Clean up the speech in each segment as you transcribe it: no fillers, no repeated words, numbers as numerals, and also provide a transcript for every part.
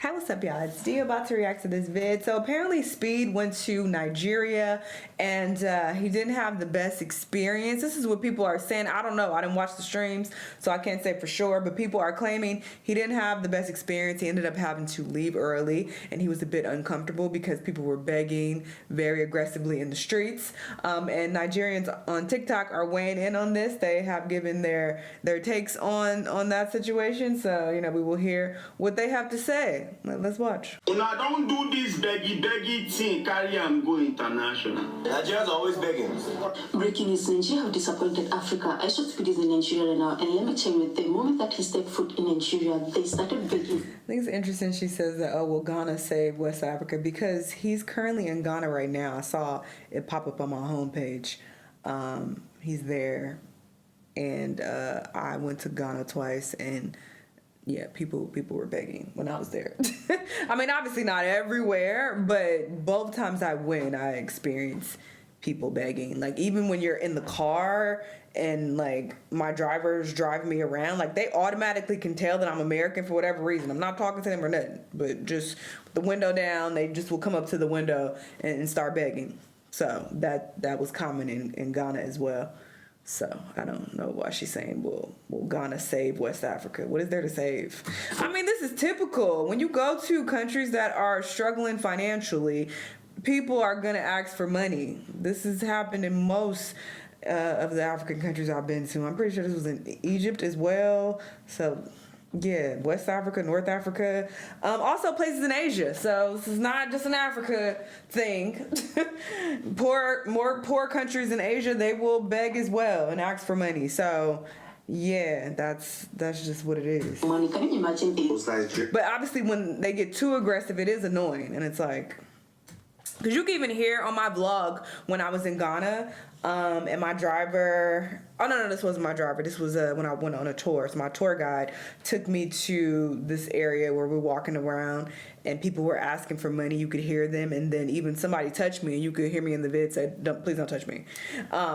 Hi, what's up, y'all? It's Dee about to react to this vid. So apparently Speed went to Nigeria and he didn't have the best experience. This is what people are saying. I don't know. I didn't watch the streams, so I can't say for sure, but people are claiming he didn't have the best experience. He ended up having to leave early and he was a bit uncomfortable because people were begging very aggressively in the streets. And Nigerians on TikTok are weighing in on this. They have given their takes on that situation. So, you know, we will hear what they have to say. Let's watch. Now don't do this beggy thing, carry and go international. Nigerians are always begging. Breaking news, Nigeria have disappointed Africa. iShowSpeed is in Nigeria now, and let me tell you, the moment that he stepped foot in Nigeria, they started begging. I think it's interesting she says that, oh, will Ghana save West Africa? Because he's currently in Ghana right now. I saw it pop up on my homepage. He's there, and I went to Ghana twice, and yeah, people were begging when I was there. I mean, obviously not everywhere, but both times I went, I experienced people begging. Like, even when you're in the car and like my drivers drive me around, like they automatically can tell that I'm American for whatever reason. I'm not talking to them or nothing, but just with the window down, they just will come up to the window and start begging. So that was common in Ghana as well. So I don't know why she's saying, will Ghana save West Africa? What is there to save? I mean, this is typical. When you go to countries that are struggling financially, people are going to ask for money. This has happened in most of the African countries I've been to. I'm pretty sure this was in Egypt as well. So yeah, West Africa, North Africa, also places in Asia. So this is not just an Africa thing. More poor countries in Asia, they will beg as well and ask for money. So yeah, that's just what it is. Money, can you imagine this? But obviously when they get too aggressive, it is annoying. And it's like, because you can even hear on my vlog when I was in Ghana, and my driver, oh no, this wasn't my driver, this was when I went on a tour. So my tour guide took me to this area where we're walking around and people were asking for money. You could hear them, and then even somebody touched me and you could hear me in the vid say, please don't touch me.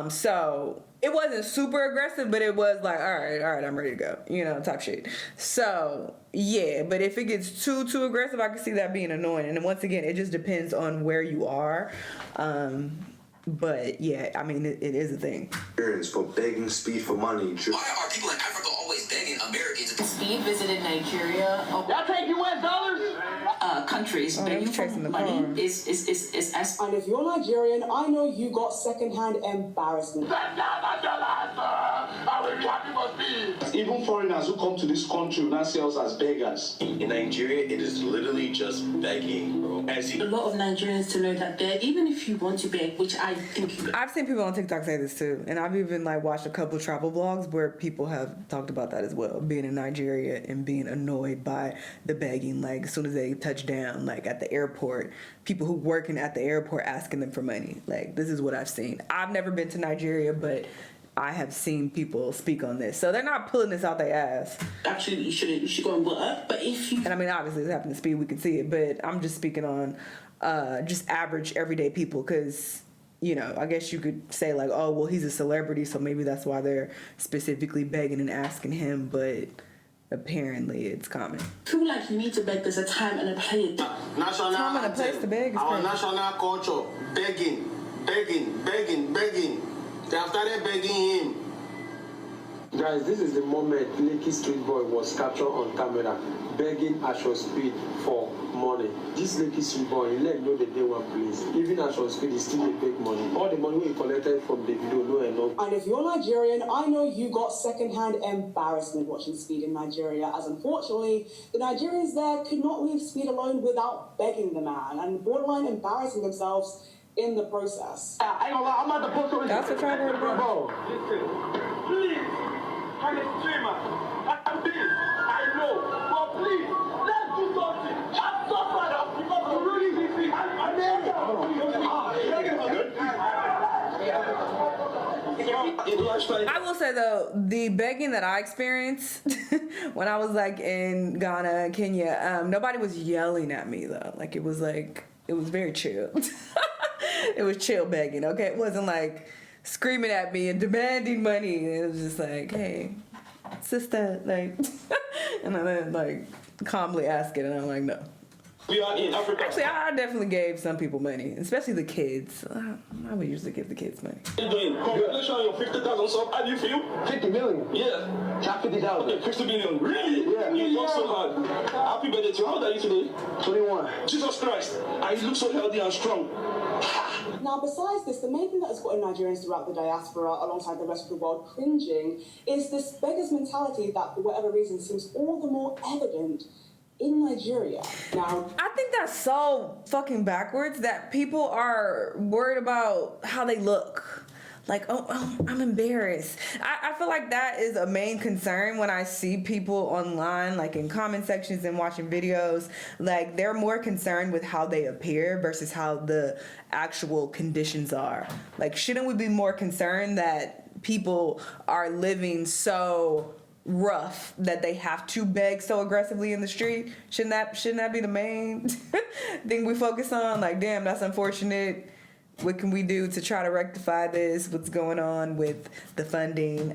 So it wasn't super aggressive, but it was like, all right, I'm ready to go, you know, type shit. So yeah, but if it gets too aggressive, I can see that being annoying. And then once again, it just depends on where you are. But yeah, I mean, it is a thing. For begging Speed for money. Why are people in Africa always begging Americans? Speed visited Nigeria. Y'all take US dollars? Countries begging for money is as. And if you're Nigerian, I know you got second-hand embarrassment. Even foreigners who come to this country now see us as beggars. In Nigeria, it is literally just begging, bro. A lot of Nigerians to know that even if you want to beg, which I think I've seen people on TikTok say this too, and I've even like watched a couple travel vlogs where people have talked about that as well, being in Nigeria and being annoyed by the begging. Like as soon as they touch down, like at the airport, people who working at the airport asking them for money. Like this is what I've seen. I've never been to Nigeria, but I have seen people speak on this, so they're not pulling this out their ass. Actually, you should go and work. But if you, and I mean, obviously, it's happening to Speed, we can see it, but I'm just speaking on just average everyday people, because you know, I guess you could say like, oh, well, he's a celebrity, so maybe that's why they're specifically begging and asking him, but apparently it's common. Feel like you need to beg. There's a time and a place. National time and a place to beg. Our national culture, begging. They have started begging him. Guys, this is the moment Lekki Street Boy was captured on camera begging iShowSpeed for money. This Lekki Street Boy, he let know the day one place. Even iShowSpeed is still a big money. All the money he collected from the video, no enough. And if you're Nigerian, I know you got second-hand embarrassment watching Speed in Nigeria, as unfortunately, the Nigerians there could not leave Speed alone without begging the man and borderline embarrassing themselves in the process. I'm at the post. That's what I heard about. Please, I'm a streamer. I'm big. I know. But please, let's do something. I'm so proud of because you really hit me. I will say though, the begging that I experienced when I was like in Ghana and Kenya, nobody was yelling at me though. Like it was very chill. It was chill begging, okay? It wasn't like screaming at me and demanding money. It was just like, hey, sister, like, and then like calmly asking, and I'm like, no. We are in Africa. Actually, I definitely gave some people money, especially the kids. I would usually give the kids money. What are you doing? Congratulations on your 50,000 sub. How do you feel? 50 million? Yeah. Not 50,000. Okay, 50 million. Really? Yeah. You work so hard. Happy birthday to you. How old are you today? 21. Jesus Christ. And you look so healthy and strong. Now, besides this, the main thing that has gotten Nigerians throughout the diaspora, alongside the rest of the world, cringing, is this beggar's mentality that, for whatever reason, seems all the more evident in Nigeria. Now, I think that's so fucking backwards that people are worried about how they look. Like, oh, I'm embarrassed. I feel like that is a main concern when I see people online, like in comment sections and watching videos. Like, they're more concerned with how they appear versus how the actual conditions are. Like, shouldn't we be more concerned that people are living so rough that they have to beg so aggressively in the street? Shouldn't that be the main thing we focus on? Like, damn, that's unfortunate. What can we do to try to rectify this? What's going on with the funding?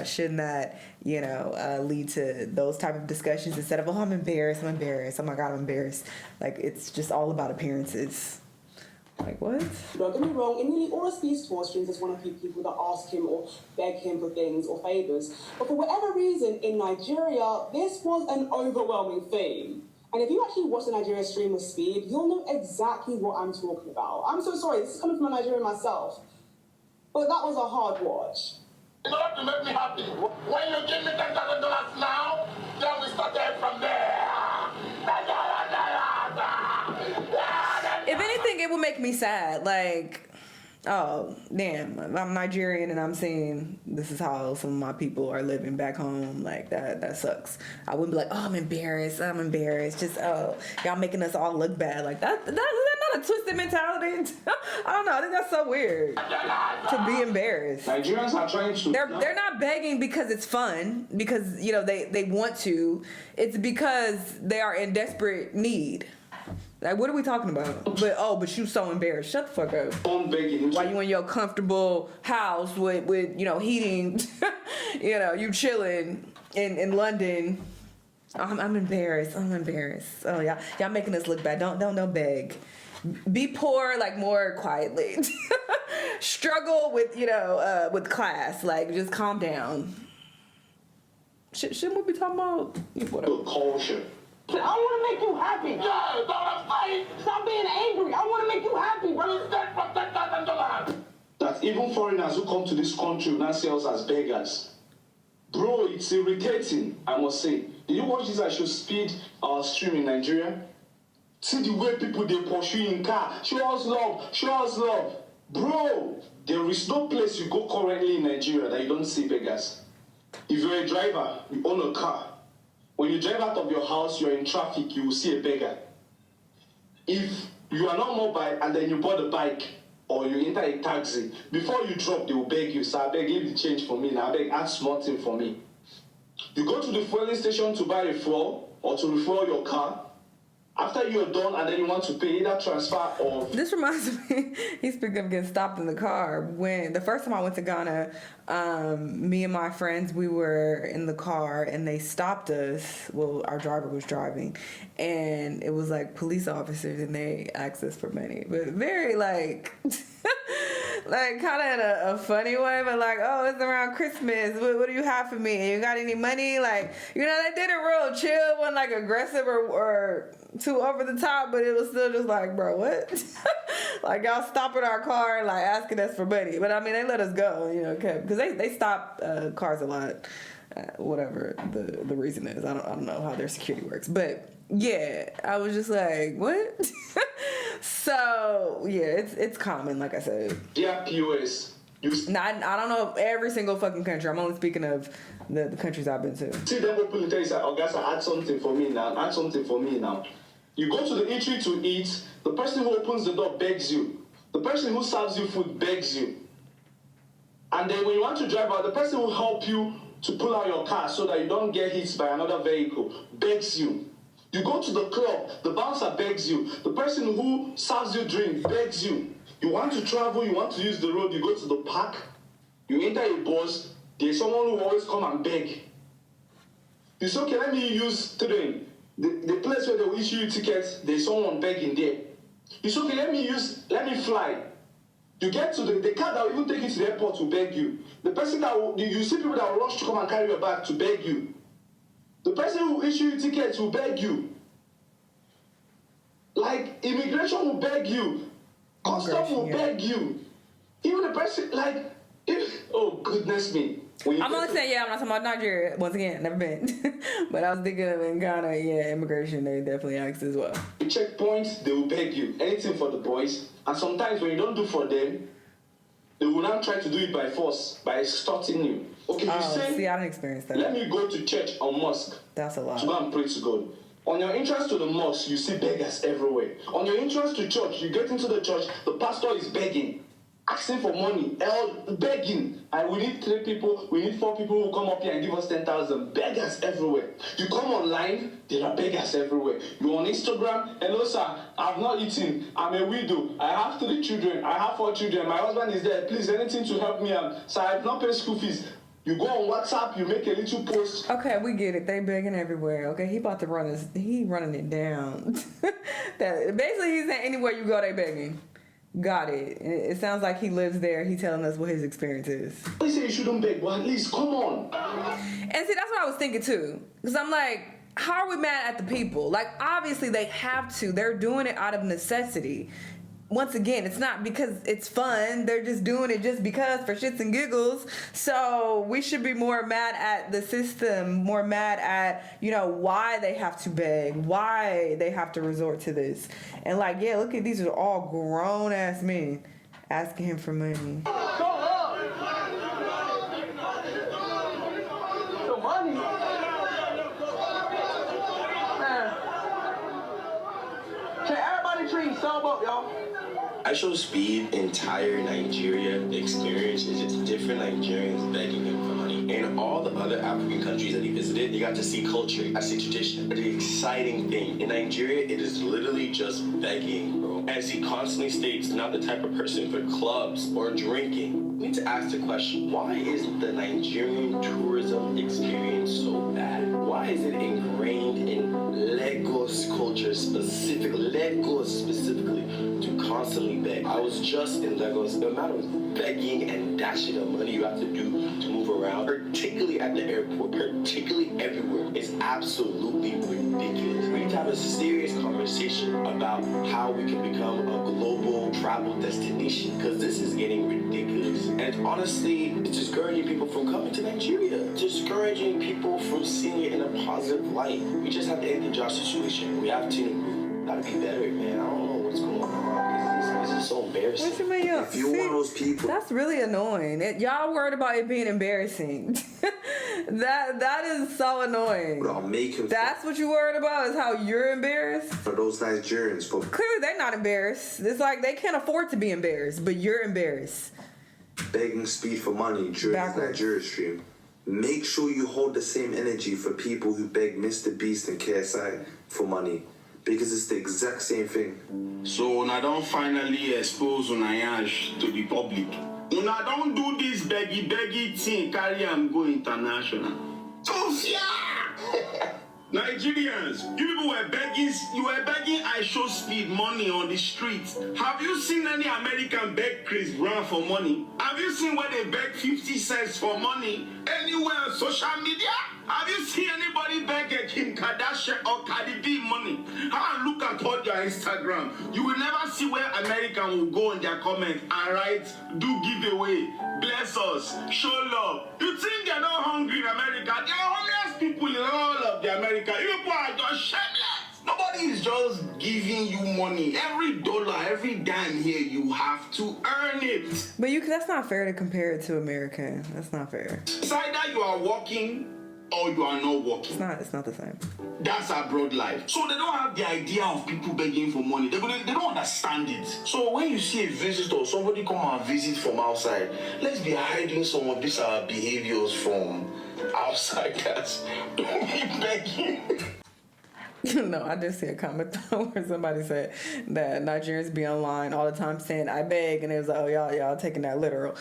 Shouldn't that, lead to those type of discussions instead of, oh, I'm embarrassed. Oh my God, I'm embarrassed. Like, it's just all about appearances. Like, what? Don't get me wrong, in nearly all of Speed's tour streams, there's one or few people that ask him or beg him for things or favours. But for whatever reason, in Nigeria, this was an overwhelming theme. And if you actually watch the Nigeria stream with Speed, you'll know exactly what I'm talking about. I'm so sorry, this is coming from a Nigerian myself. But that was a hard watch. In order to make me happy, when you give me $10,000 now, then we start from there. If anything, it would make me sad. Like, oh, damn, I'm Nigerian and I'm seeing this is how some of my people are living back home. Like, that sucks. I wouldn't be like, oh, I'm embarrassed. Just, oh, y'all making us all look bad. Like, that's not a twisted mentality. I don't know. I think that's so weird to be embarrassed. Nigerians are trying to... They're not begging because it's fun, because, they want to. It's because they are in desperate need. Like, what are we talking about? But you so embarrassed. Shut the fuck up. While you in your comfortable house with heating, you chilling in London. I'm embarrassed. Oh, y'all making us look bad. Don't beg. Be poor, like, more quietly. Struggle with class. Like, just calm down. Shouldn't we be talking about whatever? Culture. I want to make you happy. Yeah, don't fight. Stop being angry. I want to make you happy, bro. Instead from $10,000. That even foreigners who come to this country now see us as beggars. Bro, it's irritating, I must say. Did you watch this iShowSpeed stream in Nigeria? See the way people they pursue in car. Show us love. Bro, there is no place you go currently in Nigeria that you don't see beggars. If you're a driver, you own a car. When you drive out of your house, you're in traffic, you will see a beggar. If you are not mobile and then you bought a bike or you enter a taxi, before you drop, they will beg you, sir, I beg, leave the change for me now, I beg, add small thing for me. You go to the fueling station to buy a fuel or to refuel your car. After you're done and then you want to pay, either transfer or... This reminds me, speaking of getting stopped in the car, when the first time I went to Ghana, me and my friends, we were in the car and they stopped us. Well, our driver was driving and it was like police officers and they asked us for money. But very like... like kind of in a funny way, but like, oh, it's around Christmas. What do you have for me? You got any money? Like, they did it real chill, wasn't like aggressive or too over the top, but it was still just like, bro, what? Like, y'all stopping our car and like asking us for money. But I mean, they let us go, because they stop cars a lot, whatever the reason is. I don't know how their security works, but yeah, I was just like, what? So yeah, it's common, like I said. Yeah, POS. I don't know every single fucking country. I'm only speaking of the countries I've been to. See them open the tell you, say, oh guys, add something for me now. You go to the eatery to eat, the person who opens the door begs you. The person who serves you food begs you. And then when you want to drive out, the person who help you to pull out your car so that you don't get hit by another vehicle begs you. You go to the club, the bouncer begs you. The person who serves you drink begs you. You want to travel, you want to use the road, you go to the park, you enter a bus, there's someone who always come and beg. You say, okay, let me use train. the place where they will issue you tickets, there's someone begging there. It's okay, let me fly. You get to the car that will even take you to the airport will beg you. The person that will, you see people that will rush to come and carry your bag to beg you. The person who will issue you tickets will beg you. Like, immigration will beg you. Custom will beg you. Even the person, like, oh, goodness me. I'm only saying, I'm not talking about Nigeria. Once again, never been. But I was thinking of in Ghana, immigration, they definitely ask as well. The checkpoints, they will beg you. Anything for the boys. And sometimes when you don't do for them, they will now try to do it by force, by extorting you. Okay, you say, see, I didn't experience that. Let me go to church or mosque. That's a lot. To go and pray to God. On your entrance to the mosque, you see beggars everywhere. On your entrance to church, you get into the church, the pastor is begging, asking for money, begging. And we need 3 people, we need 4 people who come up here and give us 10,000. Beggars everywhere. You come online, there are beggars everywhere. You're on Instagram, hello sir, I've not eaten, I'm a widow, I have 3 children, I have 4 children, my husband is there, please, anything to help me out. Sir, I've not paid school fees. You go on WhatsApp, you make a little post. Okay, we get it. They begging everywhere. Okay, he about to run this. He running it down. That basically he's saying anywhere you go, they begging. Got it. It sounds like he lives there. He telling us what his experience is. They say you shouldn't beg, but at least come on. And see, that's what I was thinking too. Because I'm like, how are we mad at the people? Like, obviously they have to. They're doing it out of necessity. Once again, it's not because it's fun. They're just doing it just because for shits and giggles. So we should be more mad at the system, more mad at, why they have to beg, why they have to resort to this. And like, look at these are all grown ass men asking him for money. The money? Man. Can everybody treat sub up, y'all? iShowSpeed entire Nigeria experience is just different Nigerians begging him for money. In all the other African countries that he visited, you got to see culture, I see tradition. The exciting thing in Nigeria, it is literally just begging, bro. As he constantly states, not the type of person for clubs or drinking. We need to ask the question, why is the Nigerian tourism experience so bad? Why is it ingrained in Lagos culture specifically, to constantly beg? I was just in Lagos. The amount of begging and dashing of money you have to do to move around, particularly at the airport, particularly everywhere, is absolutely ridiculous. We need to have a serious conversation about how we can become a global travel destination, because this is getting ridiculous. And honestly, it's discouraging people from coming to Nigeria, discouraging people from seeing it in a positive light. We just have to end the job situation. We have to gotta be better, man. I don't know what's going on. This is so embarrassing. What you mean, If you're one of those people, that's really annoying. Y'all worried about it being embarrassing. that is so annoying. But I'll make him. That's what you worried about, is how you're embarrassed? For those Nigerians, for clearly they're not embarrassed. It's like they can't afford to be embarrassed, but you're embarrassed. begging Speed for money during his Nigeria stream. Make sure you hold the same energy for people who beg Mr. Beast and KSI for money, because it's the exact same thing. So una don't finally expose una yansh to the public. Una don't do this beggy thing, carry am go international. Sophia! Nigerians, you people were begging iShowSpeed money on the streets. Have you seen any American beg Chris Brown for money? Have you seen where they beg 50 cents for money anywhere on social media? Have you seen anybody beg Kim Kardashian or Cardi B money? Look at all your Instagram. You will never see where American will go in their comment and write, do giveaway, bless us, show love. You think they're not hungry in America? There are homeless people in all of the America. You people are just shameless. Nobody is just giving you money. Every dollar, every dime here, you have to earn it. But that's not fair to compare it to America. That's not fair. It's either you are working or you are not working. It's not the same. That's abroad life. So they don't have the idea of people begging for money. They don't understand it. So when you see a visitor, somebody come and visit from outside, let's be hiding some of these behaviors from outsiders. Don't be begging. No, I did see a comment where somebody said that Nigerians be online all the time saying I beg, and it was like, oh, y'all taking that literal.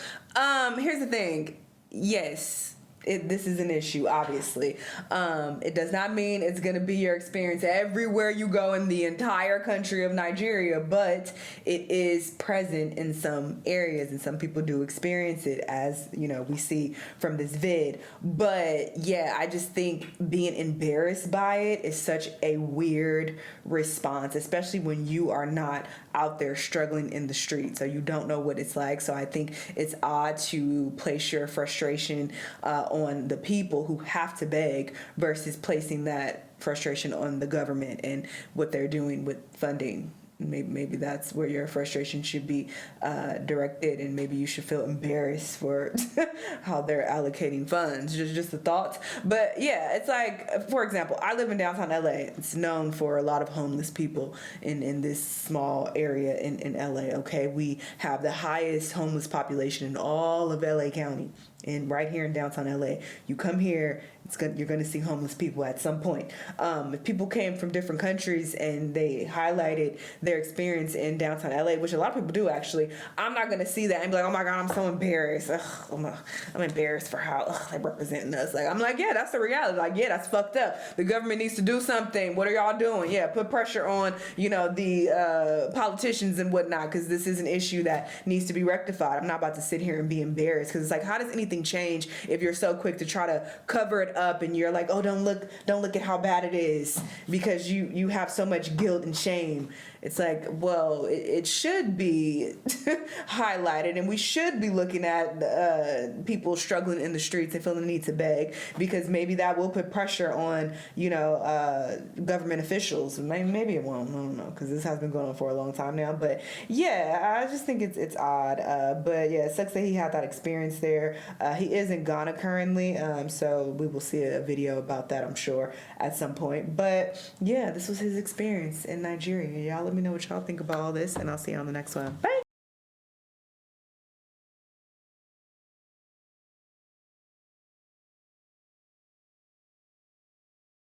Here's the thing. Yes, this is an issue, obviously. It does not mean it's going to be your experience everywhere you go in the entire country of Nigeria, but it is present in some areas, and some people do experience it, as you know, we see from this vid. But yeah, I just think being embarrassed by it is such a weird response, especially when you are not out there struggling in the street, so you don't know what it's like. So I think it's odd to place your frustration on the people who have to beg versus placing that frustration on the government and what they're doing with funding. Maybe that's where your frustration should be directed, and maybe you should feel embarrassed for how they're allocating funds. Just the thoughts. But yeah, it's like, for example, I live in downtown LA. It's known for a lot of homeless people in this small area in LA. Okay, we have the highest homeless population in all of LA County. And right here in downtown LA, you come here, you're going to see homeless people at some point. If people came from different countries and they highlighted their experience in downtown LA, which a lot of people do actually, I'm not going to see that and be like, oh my God, I'm so embarrassed. I'm embarrassed for how they're representing us. Like, I'm like, yeah, that's the reality. Like, yeah, that's fucked up. The government needs to do something. What are y'all doing? Yeah, put pressure on, the politicians and whatnot, because this is an issue that needs to be rectified. I'm not about to sit here and be embarrassed, because it's like, how does anything change if you're so quick to try to cover it up and you're like, oh, don't look at how bad it is, because you have so much guilt and shame. It's like, well, it should be highlighted, and we should be looking at people struggling in the streets and feeling the need to beg, because maybe that will put pressure on, government officials. Maybe it won't. I don't know, because this has been going on for a long time now. But yeah, I just think it's odd. But yeah, it sucks that he had that experience there. He is in Ghana currently, so we will see a video about that, I'm sure, at some point. But yeah, this was his experience in Nigeria. Y'all let me know what y'all think about all this, and I'll see you on the next one. Bye.